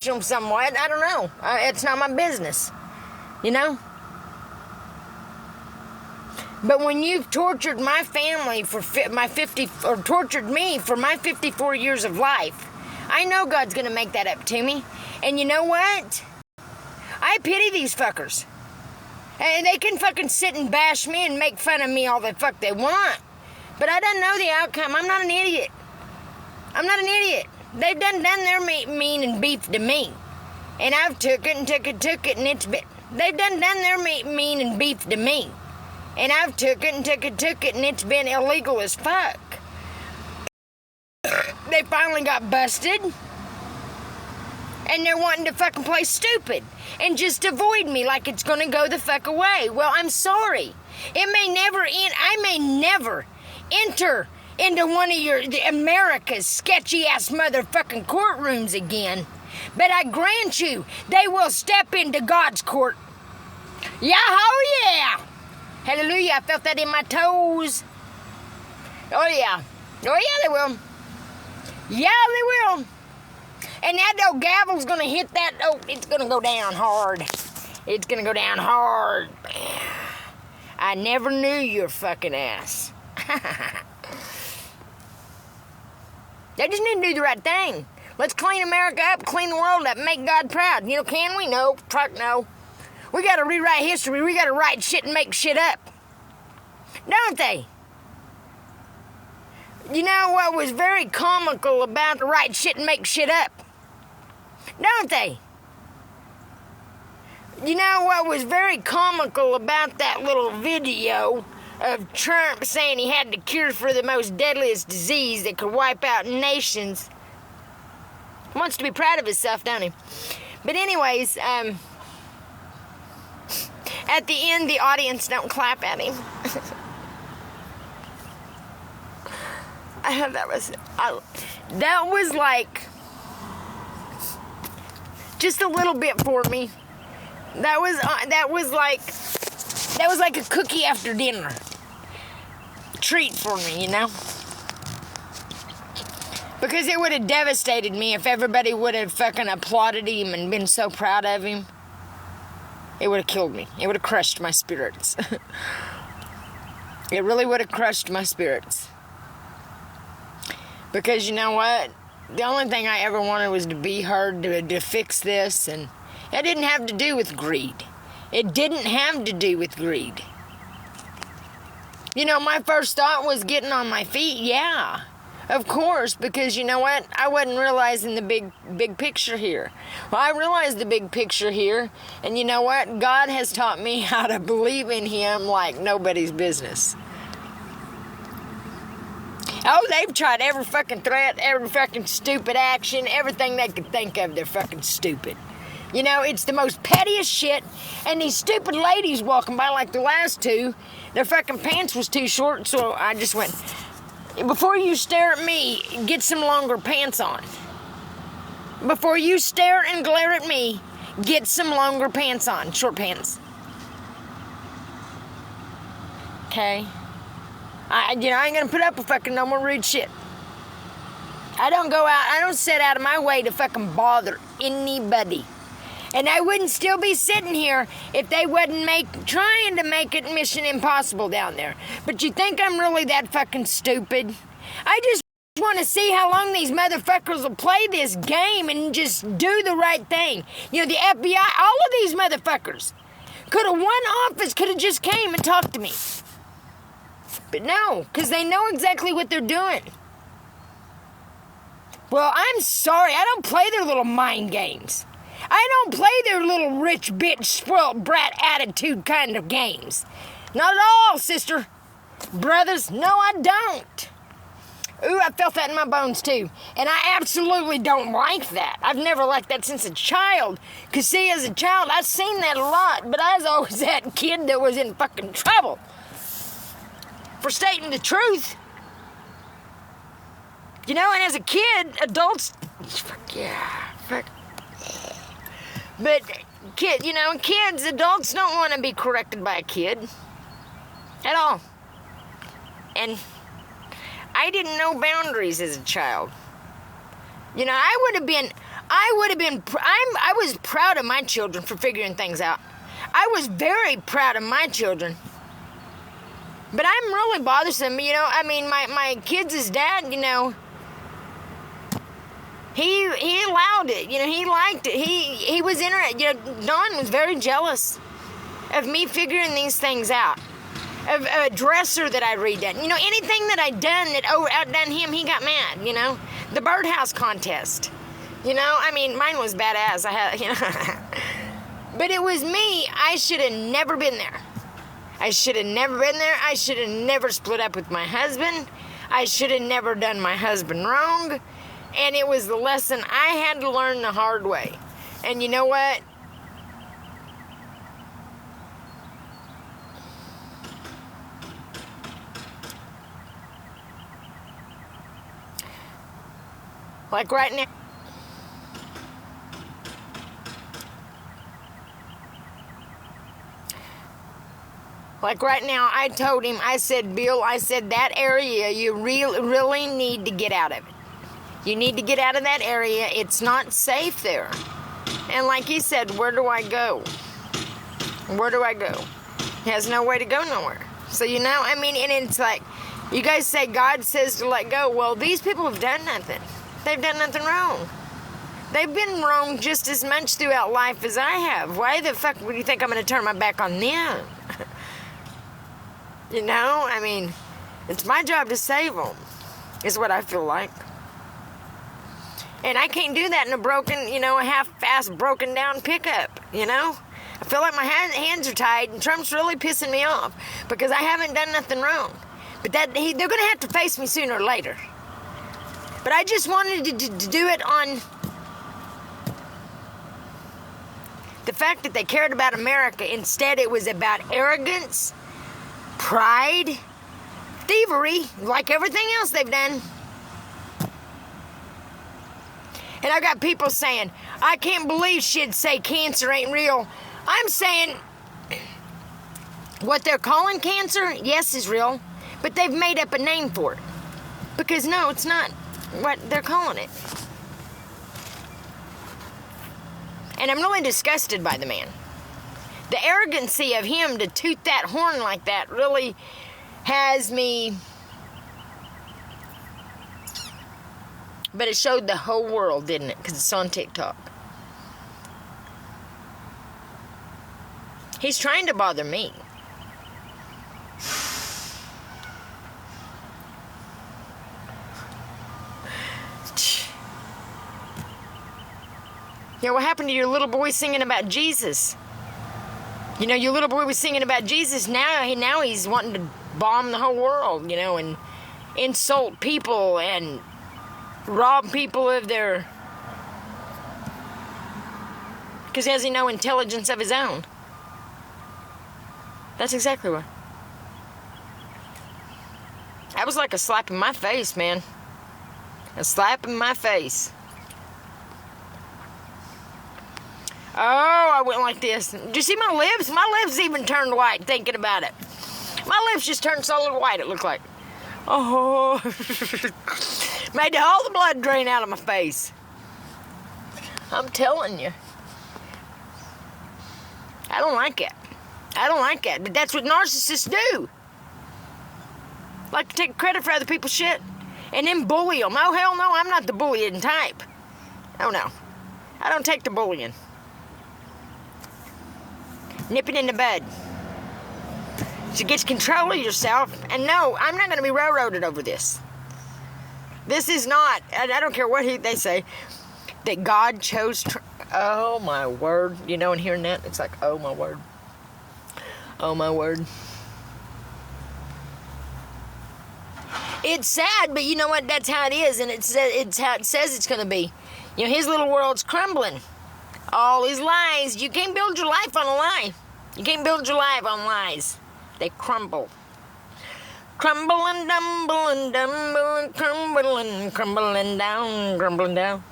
them somewhat. I don't know. It's not my business, you know? But when you've tortured my family for tortured me for my 54 years of life, I know God's going to make that up to me. And you know what? I pity these fuckers. And they can fucking sit and bash me and make fun of me all the fuck they want. But I don't know the outcome. I'm not an idiot. I'm not an idiot. They've done their mean and beef to me. And I've took it, and it's been... They've done their mean and beef to me. And I've took it, and it's been illegal as fuck. They finally got busted. And they're wanting to fucking play stupid. And just avoid me like it's gonna go the fuck away. Well, I'm sorry. It may never end. I may never enter into one of America's sketchy-ass motherfucking courtrooms again. But I grant you, they will step into God's court. Yahoo, yeah! Hallelujah, I felt that in my toes. Oh, yeah. Oh, yeah, they will. Yeah, they will. And that old gavel's gonna hit that. Oh, it's gonna go down hard. It's gonna go down hard. I never knew your fucking ass. They just need to do the right thing. Let's clean America up, clean the world up, make God proud. You know, can we? No. Fuck no. We gotta rewrite history. We gotta write shit and make shit up. Don't they? You know what was very comical about the write shit and make shit up? Don't they? You know what was very comical about that little video of Trump saying he had the cure for the most deadliest disease that could wipe out nations? He wants to be proud of himself, don't he? But anyways, at the end, the audience don't clap at him. That was like just a little bit for me. That was like a cookie after dinner treat for me, you know? Because it would have devastated me if everybody would have fucking applauded him and been so proud of him. It would have killed me. It would have crushed my spirits. It really would have crushed my spirits. Because you know what? The only thing I ever wanted was to be heard, to fix this, and it didn't have to do with greed. It didn't have to do with greed. You know, my first thought was getting on my feet, yeah. Of course, because you know what? I wasn't realizing the big picture here. Well, I realized the big picture here, and you know what? God has taught me how to believe in Him like nobody's business. Oh, they've tried every fucking threat, every fucking stupid action, everything they could think of, they're fucking stupid. You know, it's the most pettiest shit, and these stupid ladies walking by like the last two, their fucking pants was too short, so I just went, before you stare at me, get some longer pants on. Before you stare and glare at me, get some longer pants on, short pants. Okay? I ain't gonna put up with fucking no more rude shit. I don't set out of my way to fucking bother anybody. And I wouldn't still be sitting here if they wasn't trying to make it Mission Impossible down there. But you think I'm really that fucking stupid? I just want to see how long these motherfuckers will play this game and just do the right thing. You know, the FBI, all of these motherfuckers. One office could have just came and talked to me. But no, because they know exactly what they're doing. Well, I'm sorry, I don't play their little mind games. I don't play their little rich bitch, spoiled brat attitude kind of games. Not at all, sister. Brothers, no, I don't. Ooh, I felt that in my bones, too. And I absolutely don't like that. I've never liked that since a child. Because, see, as a child, I've seen that a lot. But I was always that kid that was in fucking trouble for stating the truth. You know, and as a kid, adults, fuck yeah, fuck. But kids, adults don't want to be corrected by a kid at all. And I didn't know boundaries as a child. You know, I would have been I would have been, I was proud of my children for figuring things out. I was very proud of my children. But I'm really bothersome, you know. I mean, my kids' dad, you know, he allowed it, you know, he liked it. He was interested, you know. Don was very jealous of me figuring these things out. Of a dresser that I redone. You know, anything that I done that outdone him, he got mad, you know. The birdhouse contest. You know, I mean, mine was badass. I had, you know. But it was me. I should have never been there. I should have never been there. I should have never split up with my husband. I should have never done my husband wrong. And it was the lesson I had to learn the hard way. And you know what? Like right now. Like right now, I told him, I said, Bill, I said, that area, you really need to get out of it. You need to get out of that area. It's not safe there. And like he said, where do I go? Where do I go? He has no way to go nowhere. So, you know, I mean, and it's like, you guys say God says to let go. Well, these people have done nothing. They've done nothing wrong. They've been wrong just as much throughout life as I have. Why the fuck would you think I'm going to turn my back on them? You know, I mean, it's my job to save them, is what I feel like. And I can't do that in a broken, you know, a half-assed, broken down pickup, you know? I feel like my hands are tied, and Trump's really pissing me off because I haven't done nothing wrong. But they're going to have to face me sooner or later. But I just wanted to do it on the fact that they cared about America. Instead, it was about arrogance, pride, thievery, like everything else they've done. And I got people saying, I can't believe she'd say cancer ain't real. I'm saying what they're calling cancer, yes, is real, but they've made up a name for it. Because no, it's not what they're calling it. And I'm really disgusted by the man. The arrogancy of him to toot that horn like that really has me. But it showed the whole world, didn't it? Because it's on TikTok. He's trying to bother me. Yeah, what happened to your little boy singing about Jesus? You know, your little boy was singing about Jesus. Now he's wanting to bomb the whole world, you know, and insult people and rob people of their... Because has he no intelligence of his own? That's exactly what. That was like a slap in my face, man. A slap in my face. Oh, I went like this. Did you see my lips? My lips even turned white thinking about it. My lips just turned solid white, it looked like. Oh. Made all the blood drain out of my face. I'm telling you. I don't like it. I don't like it. But that's what narcissists do. Like to take credit for other people's shit. And then bully them. Oh, hell no, I'm not the bullying type. Oh, no. I don't take the bullying. Nip it in the bud. So get control of yourself. And no, I'm not going to be railroaded over this. This is not, I don't care what they say, that God chose, oh my word. You know, and hearing that, it's like, oh my word. Oh my word. It's sad, but you know what? That's how it is, and it's how it says it's going to be. You know, his little world's crumbling. All his lies. You can't build your life on a lie. You can't build your life on lies. They crumble. Crumble and dumble and dumble and crumbling down, crumbling down.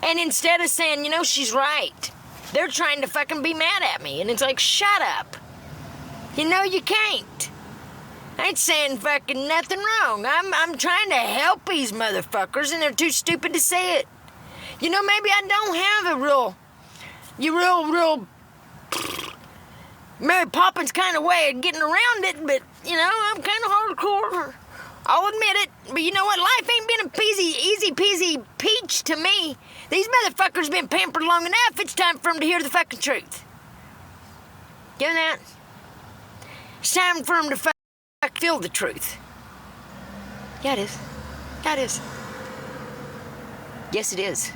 And instead of saying, you know, she's right, they're trying to fucking be mad at me. And it's like, shut up. You know you can't. I ain't saying fucking nothing wrong. I'm trying to help these motherfuckers, and they're too stupid to say it. You know, maybe I don't have a real Mary Poppins kind of way of getting around it, but, you know, I'm kind of hardcore. I'll admit it. But you know what? Life ain't been a easy peasy peach to me. These motherfuckers been pampered long enough. It's time for them to hear the fucking truth. Get that? It's time for them to feel the truth. Yeah, it is. Yeah, it is. Yes, it is.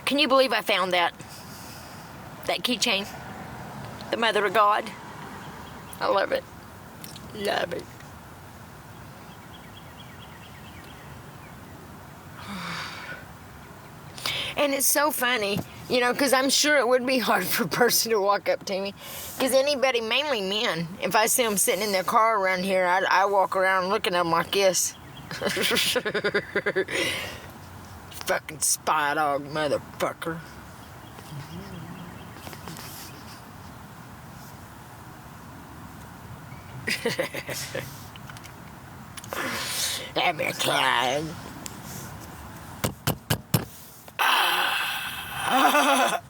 Can you believe I found that keychain? The Mother of God. I love it. Love it. And it's so funny, you know, because I'm sure it would be hard for a person to walk up to me. Because anybody, mainly men, if I see them sitting in their car around here, I walk around looking at them like this. Fucking spy dog motherfucker. Every time. I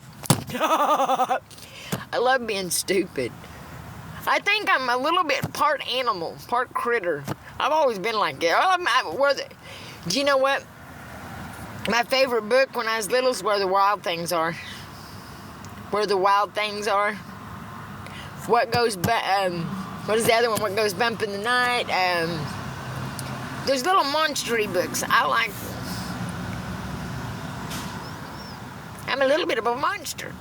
love being stupid. I think I'm a little bit part animal, part critter. I've always been like that. Do you know what? My favorite book when I was little is Where the Wild Things Are. Where the Wild Things Are. What is the other one? What Goes Bump in the Night. There's little monstery books. I'm a little bit of a monster.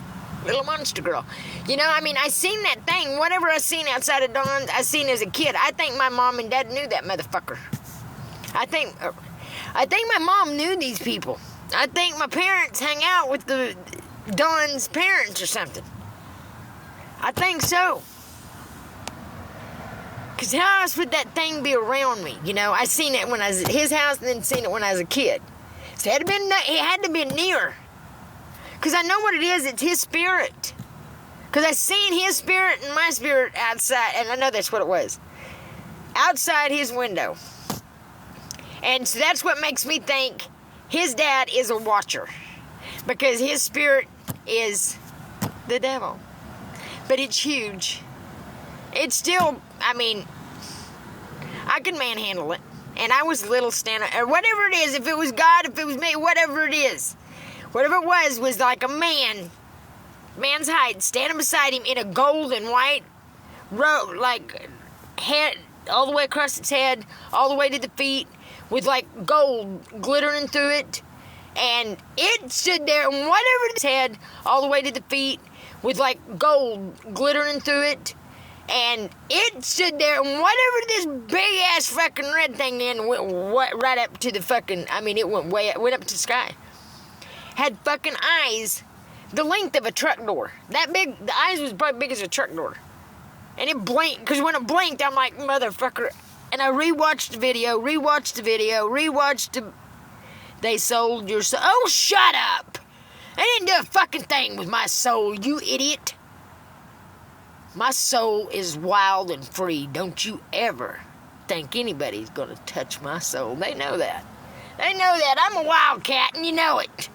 Little monster girl. You know, I mean, I seen that thing. Whatever I seen outside of Dawn's, I seen as a kid. I think my mom and dad knew that motherfucker. I think my mom knew these people. I think my parents hang out with the Dawn's parents or something. I think so. Because how else would that thing be around me? You know, I seen it when I was at his house and then seen it when I was a kid. So it had to be near. Because I know what it is. It's his spirit. Because I seen his spirit and my spirit outside. And I know that's what it was. Outside his window. And so that's what makes me think his dad is a watcher. Because his spirit is the devil. But it's huge. It's still, I mean, I can manhandle it. And I was little standing, or whatever it is, if it was God, if it was me, whatever it is. Whatever it was like a man's height, standing beside him in a gold and white robe, like head, all the way across its head, all the way to the feet, with like gold glittering through it. And it stood there, and whatever its head, all the way to the feet, with like gold glittering through it. And it stood there, and whatever this big-ass fucking red thing then went right up to the fucking, I mean, it went up to the sky. Had fucking eyes the length of a truck door. That big, the eyes was probably big as a truck door. And it blinked, because when it blinked, I'm like, motherfucker. And I rewatched the video, They sold your soul. Oh, shut up! I didn't do a fucking thing with my soul, you idiot. My soul is wild and free. Don't you ever think anybody's gonna touch my soul. They know that. I'm a wildcat, and you know it.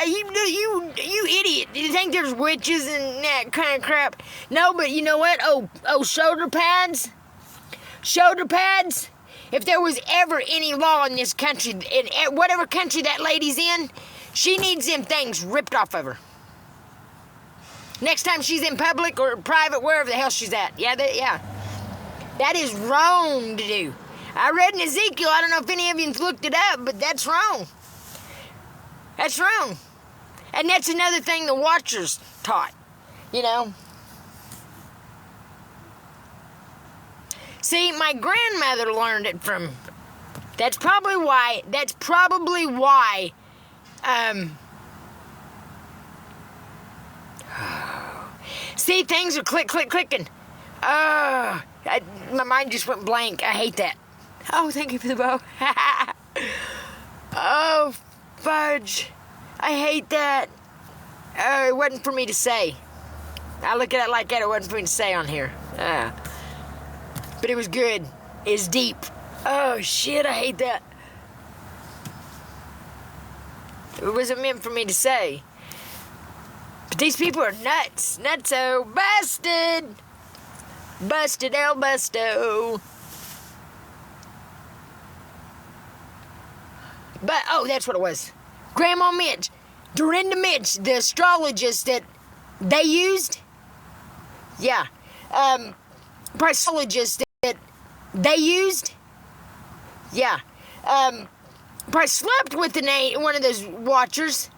You idiot. Do you think there's witches and that kind of crap? No, but you know what? Oh, shoulder pads? Shoulder pads? If there was ever any law in this country, in whatever country that lady's in, she needs them things ripped off of her. Next time she's in public or private, wherever the hell she's at. Yeah. That is wrong to do. I read in Ezekiel, I don't know if any of you looked it up, but that's wrong. That's wrong. And that's another thing the Watchers taught, you know. See, my grandmother learned it from, that's probably why, see, things are clicking. My mind just went blank. I hate that. Oh, thank you for the bow. Oh, fudge. I hate that. It wasn't for me to say. I look at it like that. It wasn't for me to say on here. But it was good. It's deep. Oh, shit, I hate that. It wasn't meant for me to say. But these people are nuts. Nutso. Busted. Busted El Busto. But, oh, that's what it was. Grandma Mitch. Dorinda Mitch, the astrologist that they used. Yeah. Priceologist that they used. Yeah. Probably slept with one of those watchers,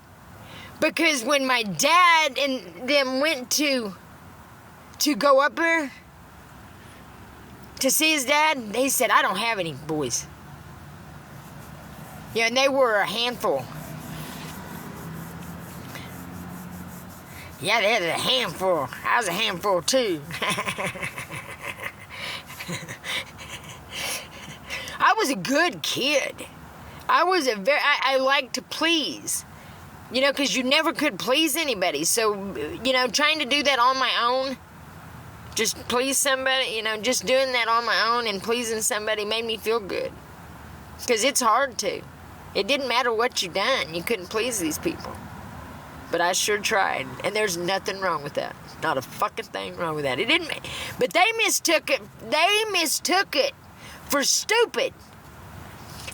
because when my dad and them went to go up there to see his dad, they said, I don't have any boys. Yeah, and they were a handful. Yeah, they had a handful. I was a handful too. I was a good kid. I liked to please. You know, because you never could please anybody. So, you know, trying to do that on my own, just please somebody, you know, just doing that on my own and pleasing somebody made me feel good. Because it's hard to. It didn't matter what you done. You couldn't please these people. But I sure tried. And there's nothing wrong with that. Not a fucking thing wrong with that. It didn't. But they mistook it. They mistook it for stupid.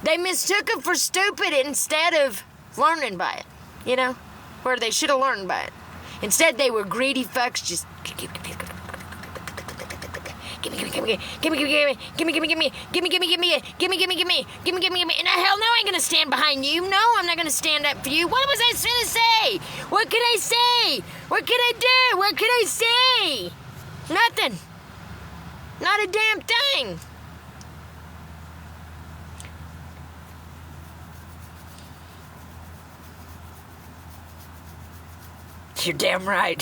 They mistook it for stupid instead of learning by it. You know? Where they should have learned by it. Instead, they were greedy fucks. Just gimme, and hell no, I ain't gonna stand behind you. No, I'm not gonna stand up for you. What was I gonna say? What could I say? What could I do? What could I say? Nothing. Not a damn thing. You're damn right.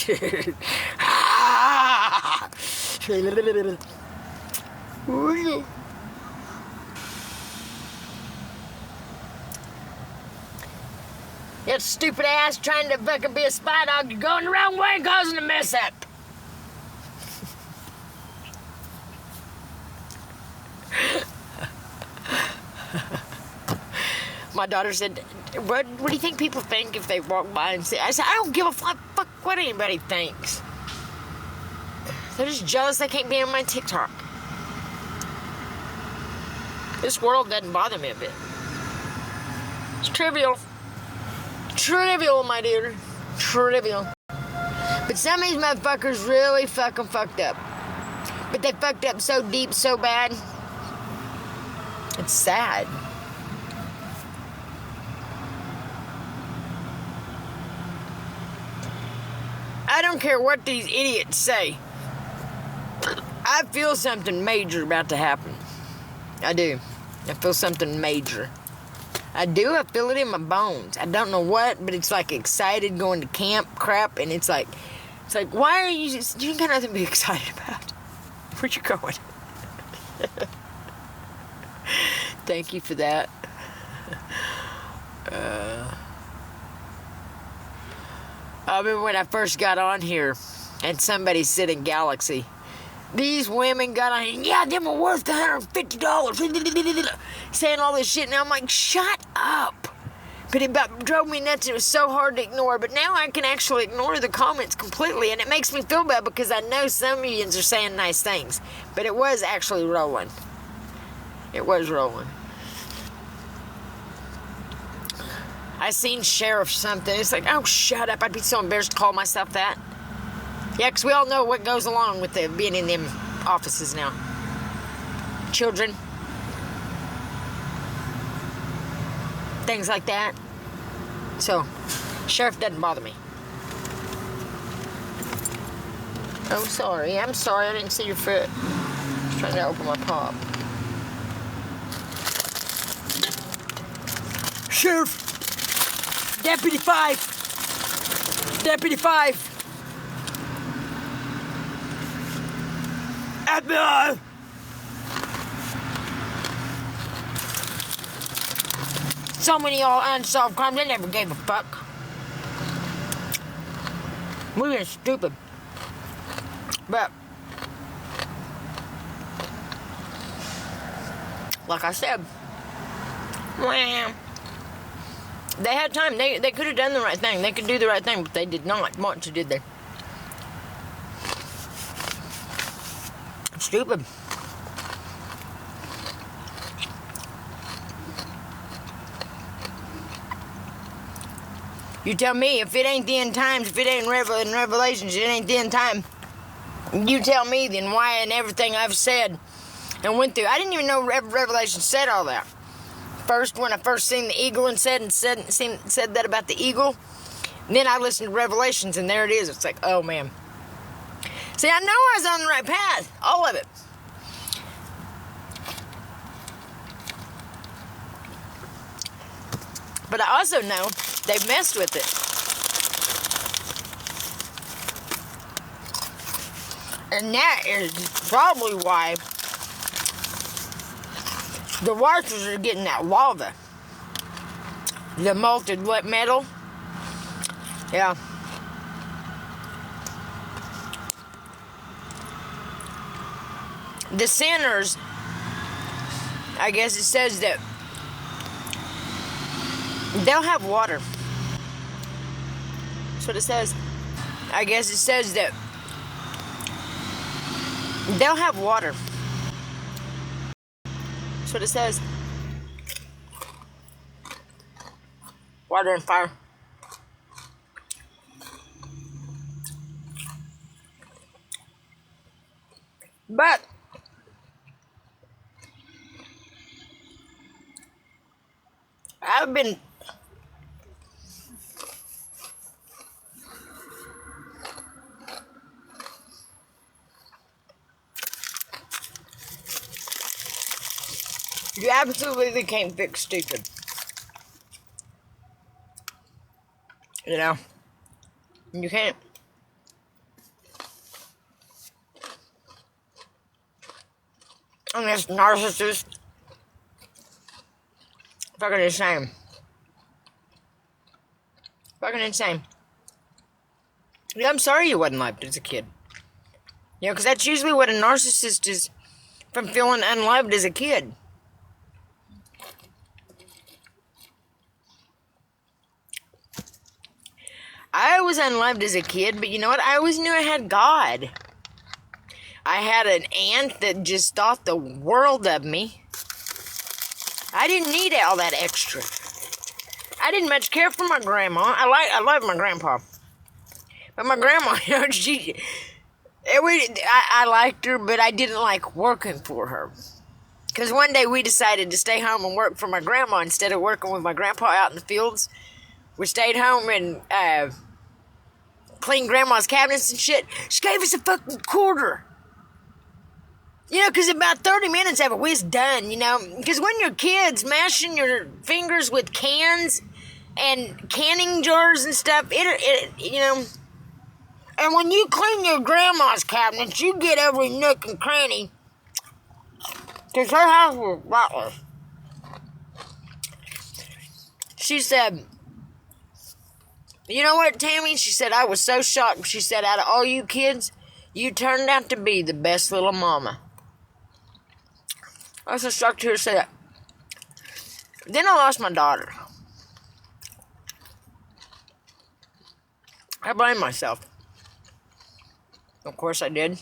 That stupid ass trying to fucking be a spy dog, you're going the wrong way and causing a mess up. My daughter said, what do you think people think if they walk by and see? I said, I don't give a fuck what anybody thinks. They're just jealous they can't be on my TikTok. This world doesn't bother me a bit. It's trivial. Trivial, my dear. Trivial. But some of these motherfuckers really fucking fucked up. But they fucked up so deep, so bad. It's sad. I don't care what these idiots say. I feel something major about to happen. I do. I feel something major. I do. I feel it in my bones. I don't know what, but it's like excited going to camp crap, and it's like, why are you just, you got nothing to be excited about. Where you going? Thank you for that. I remember when I first got on here, and somebody said in Galaxy, these women got on here, yeah, them are worth $150, saying all this shit, and I'm like, shut up. But it about drove me nuts, and it was so hard to ignore, but now I can actually ignore the comments completely, and it makes me feel bad because I know some of you are saying nice things, but it was actually rolling. It was rolling. I seen Sheriff something. It's like, oh, shut up. I'd be so embarrassed to call myself that. Yeah, because we all know what goes along with being in them offices now. Children. Things like that. So, Sheriff doesn't bother me. Oh, sorry. I'm sorry. I didn't see your foot. I was trying to open my pop. Sheriff! Deputy 5! Deputy 5! Admiral! So many all unsolved crimes, they never gave a fuck. We were stupid. But like I said, well, they had time. They could have done the right thing. They could do the right thing, but they did not want to, did they? Stupid. You tell me, if it ain't the end times, if it ain't in Revelations, it ain't the end time. You tell me then why in everything I've said and went through. I didn't even know Revelation said all that. First, when I first seen the eagle and said that about the eagle, then I listened to Revelations and there it is. It's like, oh man. See, I know I was on the right path. All of it. But I also know they've messed with it. And that is probably why the watchers are getting that lava. The molten wet metal. Yeah. The sinners, I guess it says that they'll have water. That's what it says. I guess it says that they'll have water. That's what it says. Water and fire. But I've been you absolutely can't fix stupid. You know? You can't. Unless narcissist. Fucking insane. Fucking insane. Yeah, I'm sorry you wasn't loved as a kid. You know, because that's usually what a narcissist is, from feeling unloved as a kid. I was unloved as a kid, but you know what? I always knew I had God. I had an aunt that just thought the world of me. I didn't need all that extra. I didn't much care for my grandma. I love my grandpa. But my grandma, you know, I liked her, but I didn't like working for her. Because one day we decided to stay home and work for my grandma instead of working with my grandpa out in the fields. We stayed home and cleaned grandma's cabinets and shit. She gave us a fucking quarter. You know, because about 30 minutes of it was done, you know. Because when you're kids, mashing your fingers with cans and canning jars and stuff, you know. And when you clean your grandma's cabinets, you get every nook and cranny. Because her house was spotless. She said, you know what, Tammy? She said, I was so shocked. She said, out of all you kids, you turned out to be the best little mama. I was so shocked to hear her say that. Then I lost my daughter. I blame myself. Of course I did.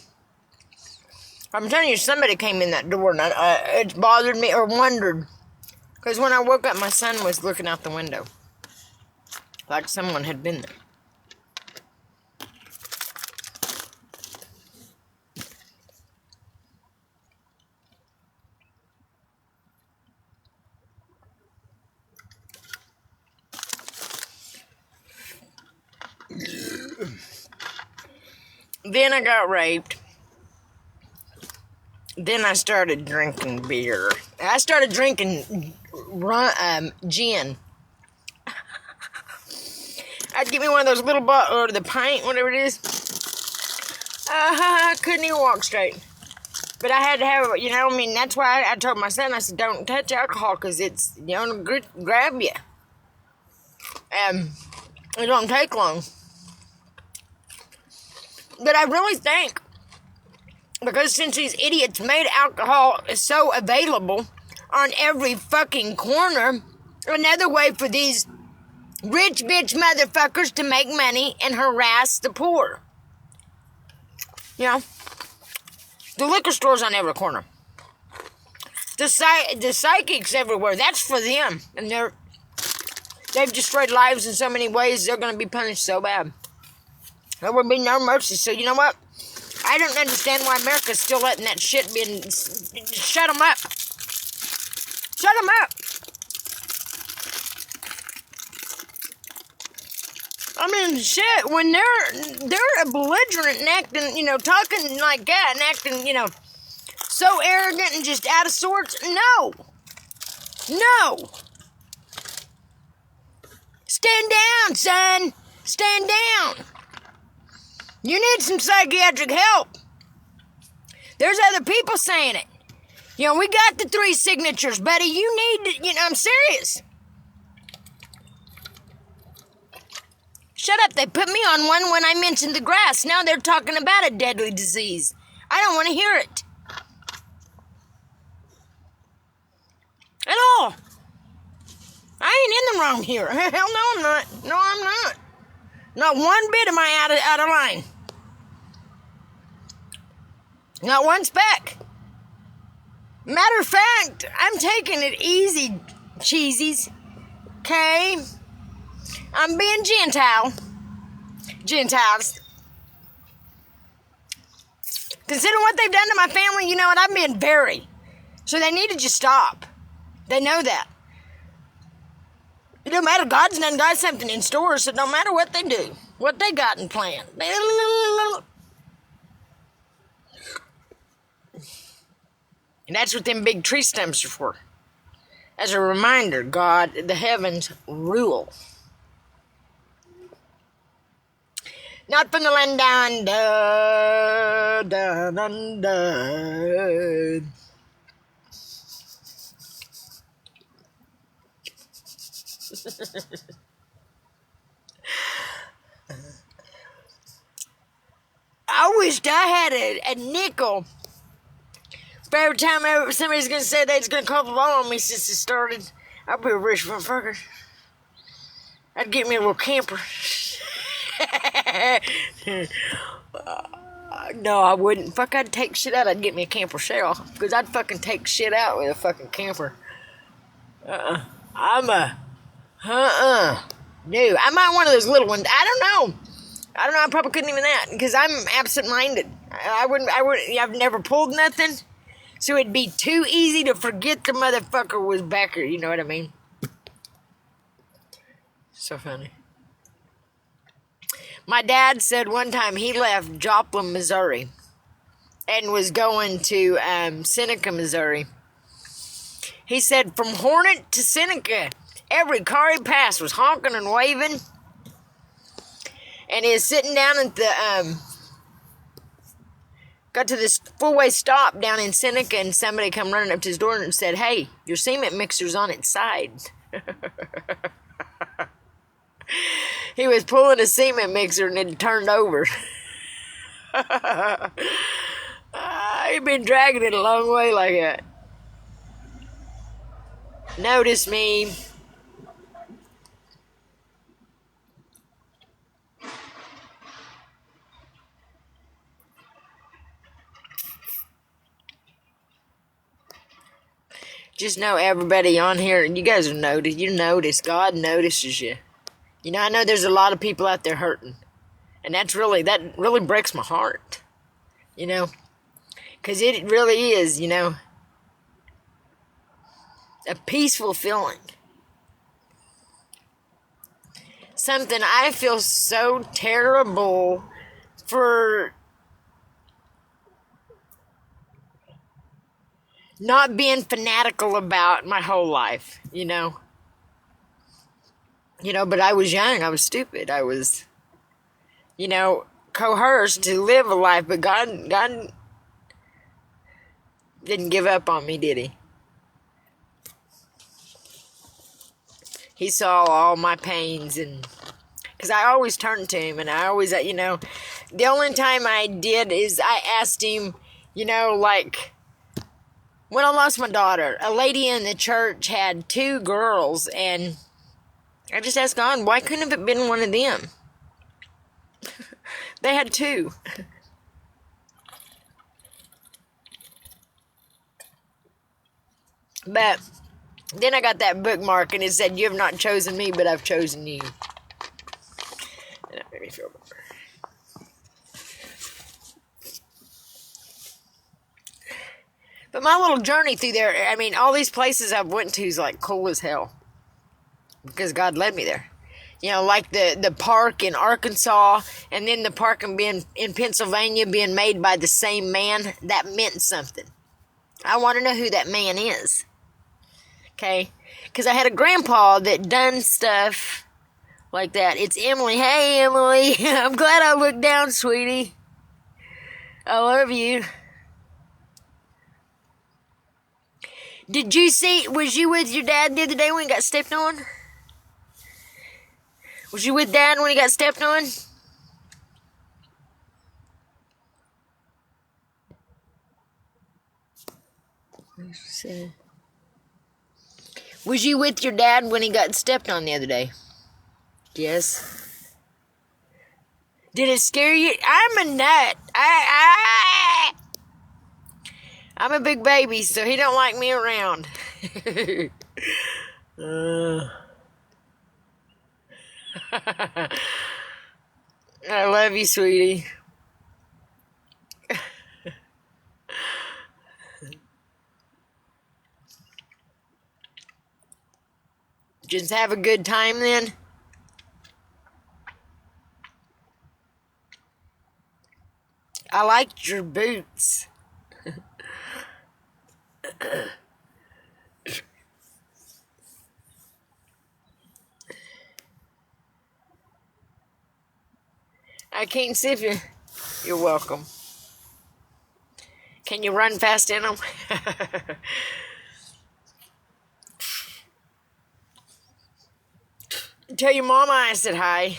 I'm telling you, somebody came in that door and it bothered me or wondered. Because when I woke up, my son was looking out the window. Like someone had been there. Then I got raped. Then I started drinking beer. I started drinking gin. I'd get me one of those little or the pint, whatever it is. I couldn't even walk straight. But I had to have, you know, I mean, that's why I told my son, I said, don't touch alcohol, because it's, you know, grab you. It don't take long. But I really think, because since these idiots made alcohol so available on every fucking corner. Another way for these rich bitch motherfuckers to make money and harass the poor. You know, the liquor stores on every corner. The psychics everywhere. That's for them. And they've destroyed lives in so many ways, they're going to be punished so bad. There will be no mercy. So you know what? I don't understand why America's still letting that shit be. Shut them up. Shut them up. I mean, shit, when they're a belligerent and acting, you know, talking like that and acting, you know, so arrogant and just out of sorts. No. No. Stand down, son. Stand down. You need some psychiatric help. There's other people saying it. You know, we got the 3 signatures, buddy. You need to, you know, I'm serious. Shut up. They put me on one when I mentioned the grass. Now they're talking about a deadly disease. I don't want to hear it. At all. I ain't in the wrong here. Hell no, I'm not. No, I'm not. Not one bit am I out of line. Not one speck. Matter of fact, I'm taking it easy, cheesies. Okay? I'm being Gentiles. Considering what they've done to my family, you know what? I've been very. So they need to just stop. They know that. It don't matter. God's done got something in store, so no matter what they do, what they got in plan. And that's what them big tree stumps are for. As a reminder, God, the heavens rule. Not from the land down, down, under. I wished I had a nickel for every time somebody's going to say they're going to call the law on me since it started. I'd be a rich motherfucker. I'd get me a little camper. No, I wouldn't. Fuck, I'd take shit out. I'd get me a camper shell. Because I'd fucking take shit out with a fucking camper. I'm a... No, I'm not one of those little ones. I don't know. I probably couldn't even that. Because I'm absent-minded. I've never pulled nothing. So it'd be too easy to forget the motherfucker was back here. You know what I mean? So funny. My dad said one time he left Joplin, Missouri, and was going to Seneca, Missouri. He said from Hornet to Seneca, every car he passed was honking and waving. And he was sitting down at the, got to this four-way stop down in Seneca, and somebody come running up to his door and said, "Hey, your cement mixer's on its side." He was pulling a cement mixer and it turned over. He'd been dragging it a long way like that. Notice me. Just know everybody on here, you guys are noticed. You notice. God notices you. You know, I know there's a lot of people out there hurting. And that really breaks my heart. You know? Because it really is, you know, a peaceful feeling. Something I feel so terrible for not being fanatical about my whole life, you know. You know, but I was young, I was stupid, I was, you know, coerced to live a life, but God didn't give up on me, did he? He saw all my pains, and because I always turned to him, and I always, you know, the only time I did is I asked him, you know, like, When I lost my daughter, a lady in the church had 2 girls, and I just asked God, why couldn't it have been one of them? They had 2. But then I got that bookmark, and it said, you have not chosen me, but I've chosen you. And that made me feel better. But my little journey through there, I mean, all these places I've went to is like cool as hell. Because God led me there. You know, like the park in Arkansas, and then the park in Pennsylvania being made by the same man, that meant something. I want to know who that man is. Okay? Because I had a grandpa that done stuff like that. It's Emily. Hey, Emily. I'm glad I looked down, sweetie. I love you. Did you see, was you with your dad the other day when he got stepped on? Was you with Dad when he got stepped on? Was you with your dad when he got stepped on the other day? Yes. Did it scare you? I'm a nut. I'm a big baby, so he don't like me around. I love you, sweetie. Just have a good time then. I liked your boots. I can't see if you... You're welcome. Can you run fast in them? Tell your mama I said hi.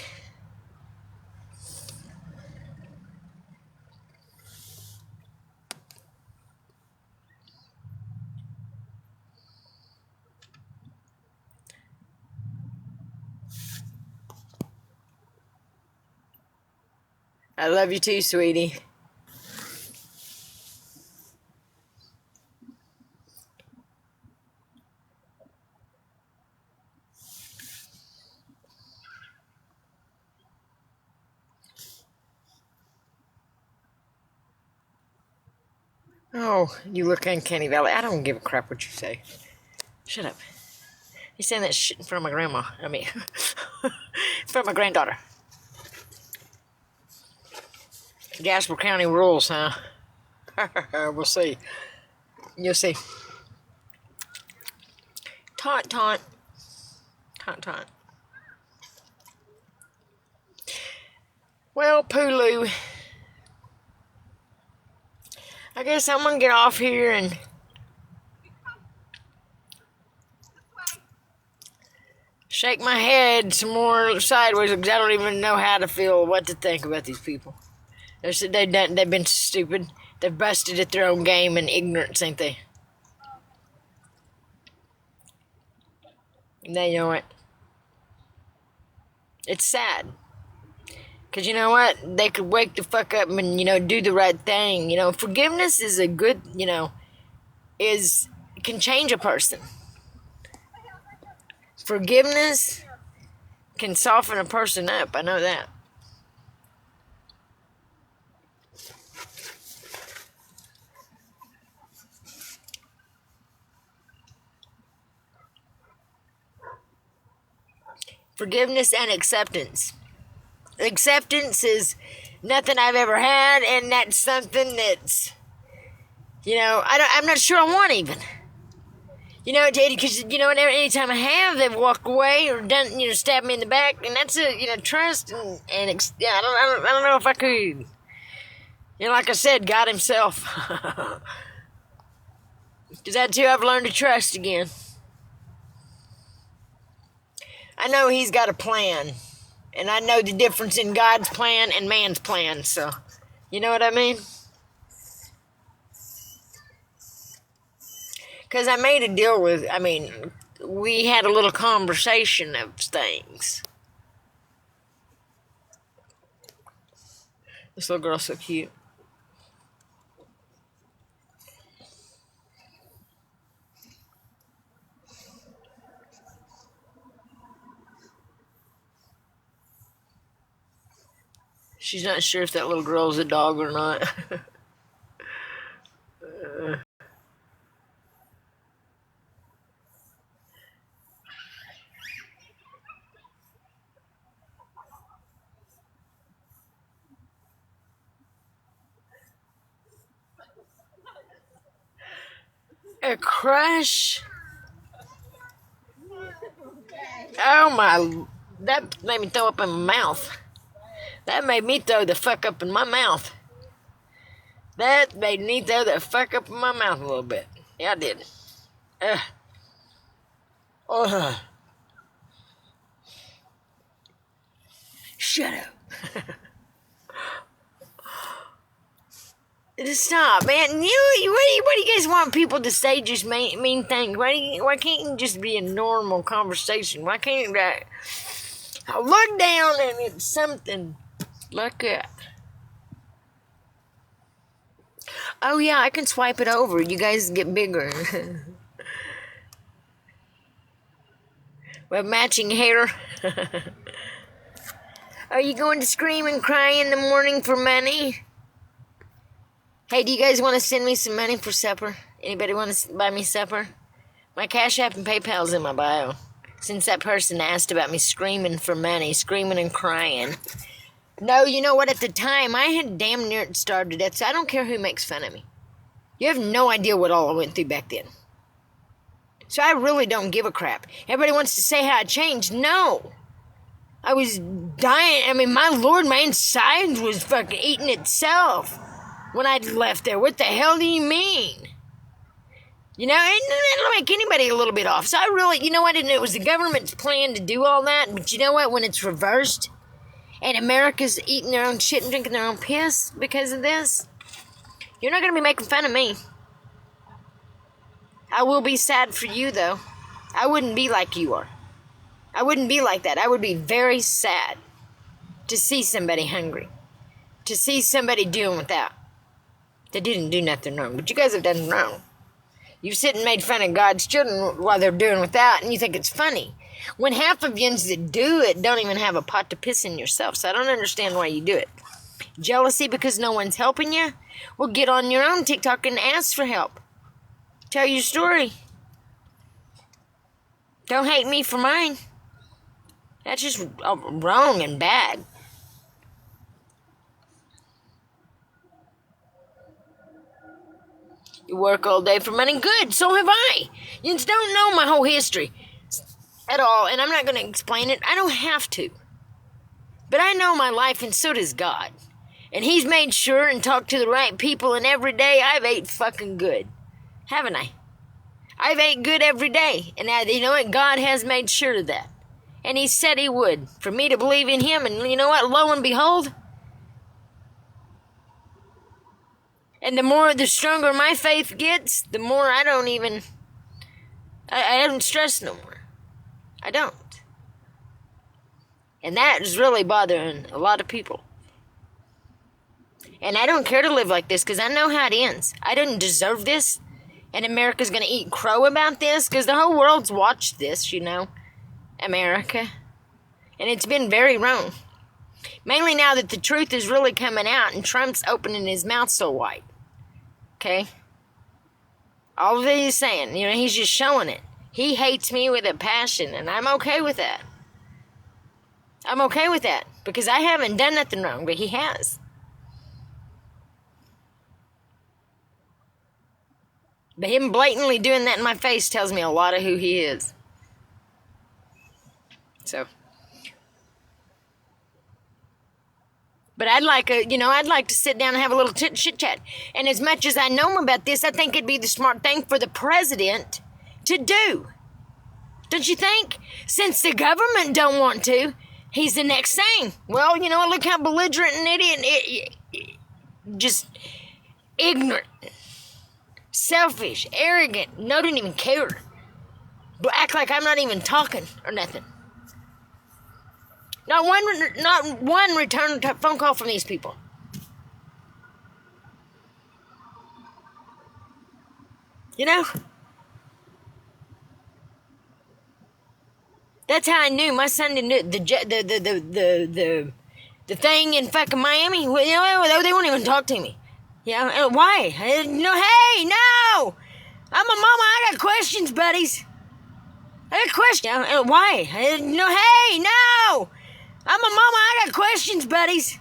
I love you too, sweetie. Oh, you look uncanny valley. I don't give a crap what you say. Shut up. You're saying that shit in front of my grandma. I mean, in front of my granddaughter. Jasper County rules, huh? We'll see. You'll see. Taunt, taunt. Taunt, taunt. Well, Pooloo. I guess I'm gonna get off here and shake my head some more sideways because I don't even know how to feel, what to think about these people. They've been stupid. They've busted at their own game and ignorance, ain't they? And they know it. It's sad. Because you know what? They could wake the fuck up and, do the right thing. Forgiveness is a good, can change a person. Forgiveness can soften a person up. I know that. Forgiveness and acceptance. Acceptance is nothing I've ever had, and that's something that's, I'm not sure I want even. Because, anytime I have, they've walked away or done, stabbed me in the back, and that's trust, and I don't know if I could. Like I said, God himself. Because that's who I've learned to trust again. I know he's got a plan. And I know the difference in God's plan and man's plan, so, you know what I mean? Because I made a deal with, we had a little conversation of things. This little girl's so cute. She's not sure if that little girl's a dog or not. A crush? Oh my, that made me throw up in my mouth. That made me throw the fuck up in my mouth. That made me throw the fuck up in my mouth a little bit. Yeah, I did. Shut up. Just stop, man. What do you guys want people to say? Just mean things. Why can't you just be a normal conversation? Why can't that? I look down and it's something. Look at. Oh yeah, I can swipe it over. You guys get bigger. With matching hair. Are you going to scream and cry in the morning for money? Hey, do you guys want to send me some money for supper? Anybody want to buy me supper? My Cash App and PayPal's in my bio. Since that person asked about me screaming for money, screaming and crying. No, you know what? At the time, I had damn near starved to death, so I don't care who makes fun of me. You have no idea what all I went through back then. So I really don't give a crap. Everybody wants to say how I changed. No. I was dying. My Lord, my inside was fucking eating itself. When I left there, what the hell do you mean? You know, it'll make anybody a little bit off. So I really, you know what, it was the government's plan to do all that. But you know what, when it's reversed, and America's eating their own shit and drinking their own piss because of this, you're not going to be making fun of me. I will be sad for you, though. I wouldn't be like you are. I wouldn't be like that. I would be very sad to see somebody hungry. To see somebody doing without. They didn't do nothing wrong, but you guys have done wrong. You've sit and made fun of God's children while they're doing without, and you think it's funny. When half of yous that do it don't even have a pot to piss in yourself, so I don't understand why you do it. Jealousy because no one's helping you? Well, get on your own TikTok and ask for help. Tell your story. Don't hate me for mine. That's just wrong and bad. You work all day for money. Good, so have I. You just don't know my whole history at all, and I'm not going to explain it. I don't have to. But I know my life, and so does God. And He's made sure and talked to the right people, and every day I've ate fucking good. Haven't I? I've ate good every day, and you know what? God has made sure of that. And He said He would, for me to believe in Him, and you know what? Lo and behold, and the stronger my faith gets, the more I don't stress no more. I don't. And that is really bothering a lot of people. And I don't care to live like this because I know how it ends. I didn't deserve this. And America's going to eat crow about this because the whole world's watched this, you know. America. And it's been very wrong. Mainly now that the truth is really coming out and Trump's opening his mouth so wide. Okay? All of it he's saying, you know, he's just showing it. He hates me with a passion, and I'm okay with that. I'm okay with that, because I haven't done nothing wrong, but he has. But him blatantly doing that in my face tells me a lot of who he is. So. But I'd like to sit down and have a little chit chat. And as much as I know about this, I think it'd be the smart thing for the president to do. Don't you think? Since the government don't want to, he's the next thing. Well, you know, look how belligerent and idiot, just ignorant. selfish, arrogant, no, didn't even care. But act like I'm not even talking or nothing. Not one return phone call from these people. You know? That's how I knew. My son knew the thing in fucking Miami. You know, they won't even talk to me. Yeah, why? No, hey, no! I'm a mama. I got questions, buddies. I got questions. Yeah, why? No, hey, no! I'm a mama. I got questions, buddies.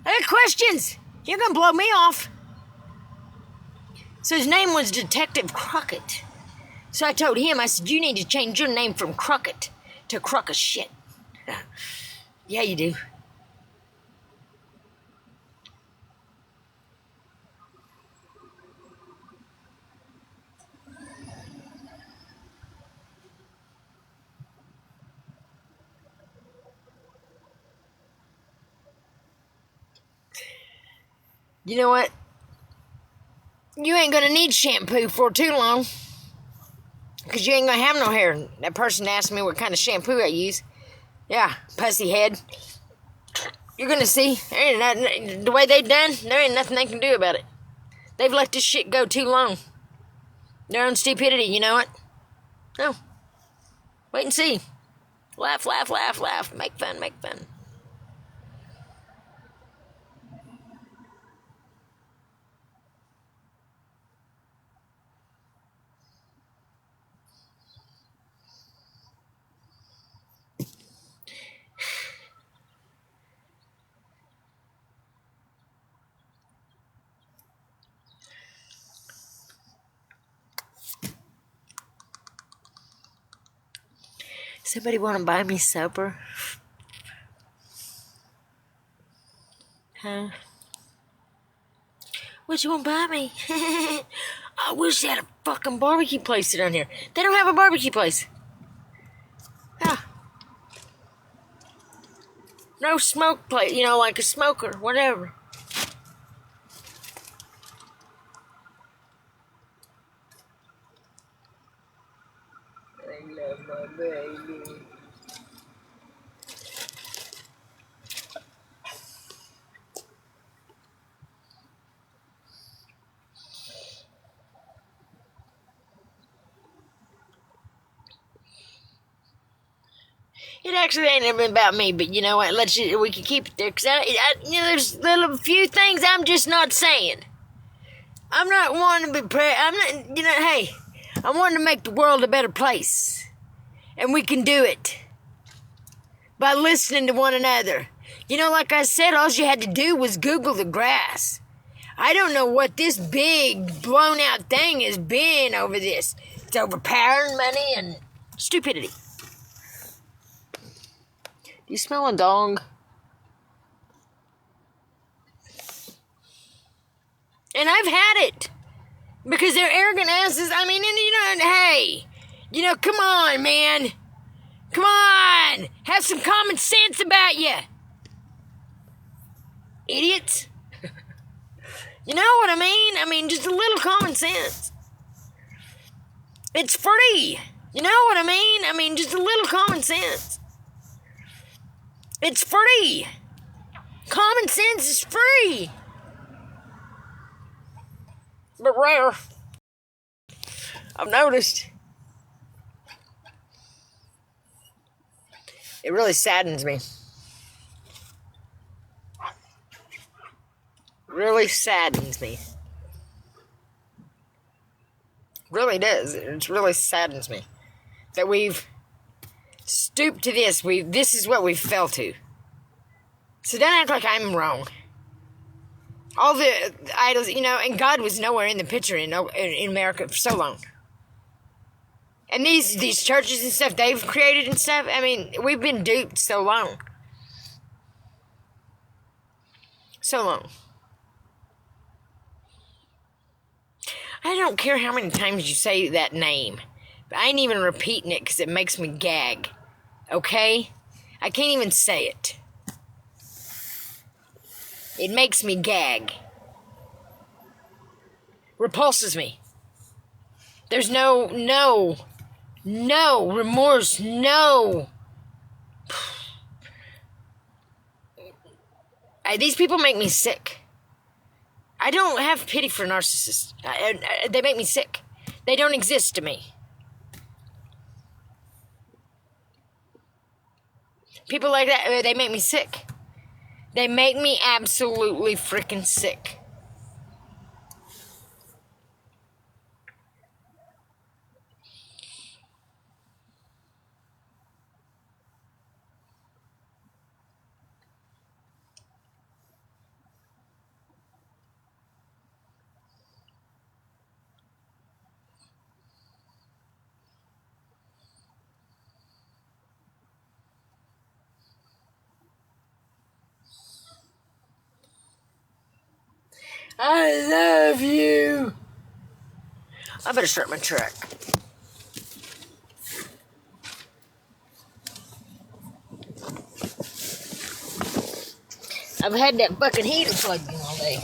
I got questions. You're gonna blow me off. So his name was Detective Crockett. So I told him, I said, you need to change your name from Crockett to Crock of Shit. Yeah, you do. You know what? You ain't gonna need shampoo for too long. Because you ain't gonna have no hair. That person asked me what kind of shampoo I use. Yeah, pussy head. You're gonna see. There ain't nothing, the way they done, there ain't nothing they can do about it. They've let this shit go too long. Their own stupidity, you know what? No. Wait and see. Laugh, laugh, laugh, laugh. Make fun, make fun. Somebody want to buy me supper? Huh? What you want to buy me? I wish they had a fucking barbecue place down here. They don't have a barbecue place. Ah. No smoke place, you know, like a smoker, whatever. I love my baby. It actually ain't even about me, but you know what? We can keep it there, because you know, there's little few things I'm just not saying. I'm not wanting to be I'm not, you know, hey, I want to make the world a better place. And we can do it by listening to one another. You know, like I said, all you had to do was Google the grass. I don't know what this big, blown-out thing has been over this. It's over power and money and stupidity. Do you smell a dog? And I've had it. Because they're arrogant asses. I mean, and you know, hey, you know, come on, man. Come on. Have some common sense about you. Idiots. You know what I mean? I mean, just a little common sense. It's free. You know what I mean? I mean, just a little common sense. It's free. Common sense is free. But rare. I've noticed. It really saddens me. Really saddens me. Really does. It really saddens me that we've stooped to this. This is what we've fell to. So don't act like I'm wrong. All the idols, you know, and God was nowhere in the picture in America for so long. And these churches and stuff they've created and stuff, I mean, we've been duped so long. So long. I don't care how many times you say that name. But I ain't even repeating it because it makes me gag. Okay? I can't even say it. It makes me gag. repulses me. There's no remorse, no. These people make me sick. I don't have pity for narcissists. They make me sick. They don't exist to me. People like that, they make me sick. They make me absolutely freaking sick. I love you. I better start my truck. I've had that fucking heater plugged in all day.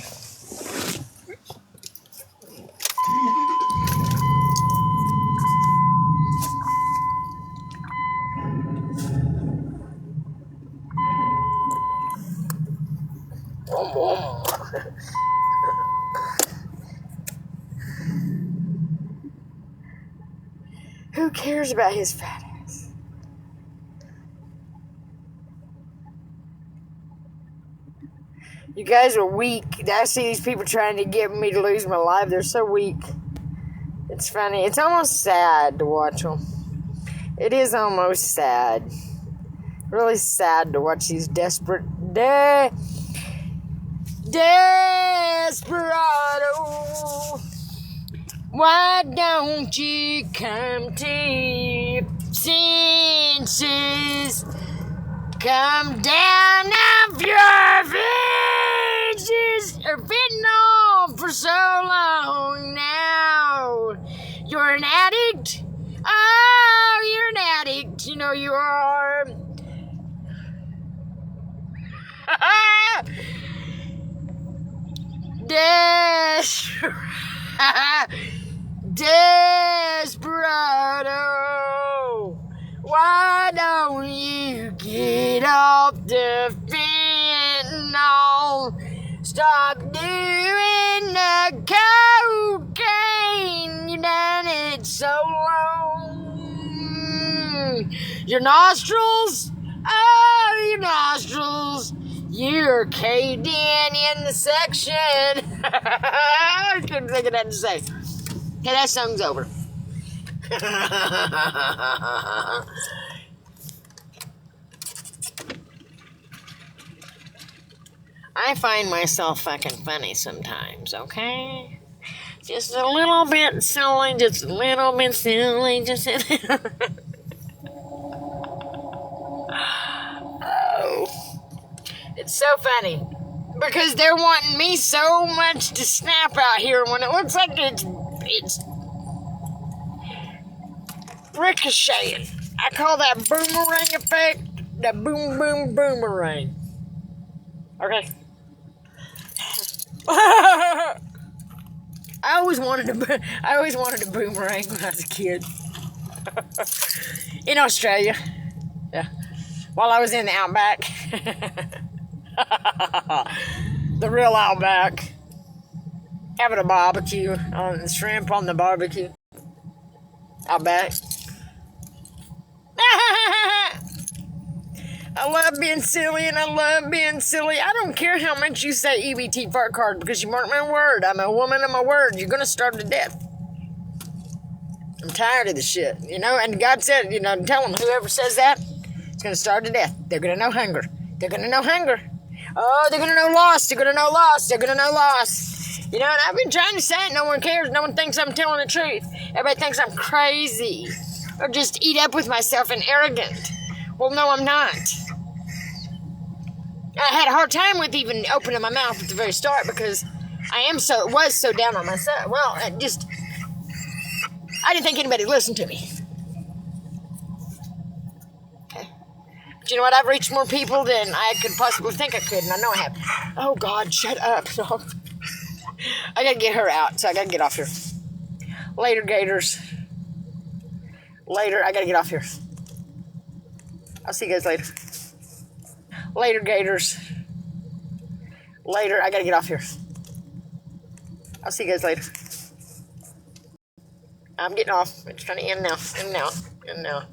Who cares about his fat ass? You guys are weak. I see these people trying to get me to lose my life. They're so weak. It's funny. It's almost sad to watch them. It is almost sad. Really sad to watch these desperado. Why don't you come to senses? Come down off your benches. You've been on for so long now. You're an addict. Oh, you're an addict. You know you are. Desperado, why don't you get off the fentanyl? Stop doing the cocaine. You done it so long. Your nostrils, oh, your nostrils. You're caved in the section. I couldn't think of that to say. Okay, that song's over. I find myself fucking funny sometimes, okay? Just a little bit silly, just a little bit silly, just a little. Oh. It's so funny. Because they're wanting me so much to snap out here when it looks like it's ricocheting. I call that boomerang effect the boom boom boomerang. Okay. I always wanted a boomerang when I was a kid. In Australia. Yeah. While I was in the outback. The real outback. Having a barbecue on the shrimp on the barbecue. Outback. I love being silly and I love being silly. I don't care how much you say EBT fart card because you mark my word. I'm a woman of my word. You're gonna starve to death. I'm tired of the shit, you know. And God said, tell them whoever says that, it's gonna starve to death. They're gonna know hunger. They're gonna know hunger. Oh, they're gonna know loss. They're gonna know loss. They're gonna know loss. And I've been trying to say it. No one cares. No one thinks I'm telling the truth. Everybody thinks I'm crazy or just eat up with myself and arrogant. Well, no, I'm not. I had a hard time with even opening my mouth at the very start because was so down on myself. Well, I didn't think anybody would listen to me. Okay. But you know what? I've reached more people than I could possibly think I could, and I know I have. Oh, God, shut up. I gotta get her out, so I gotta get off here. Later, Gators. Later, I gotta get off here. I'll see you guys later. Later, Gators. Later, I gotta get off here. I'll see you guys later. I'm getting off. It's trying to end now. End now.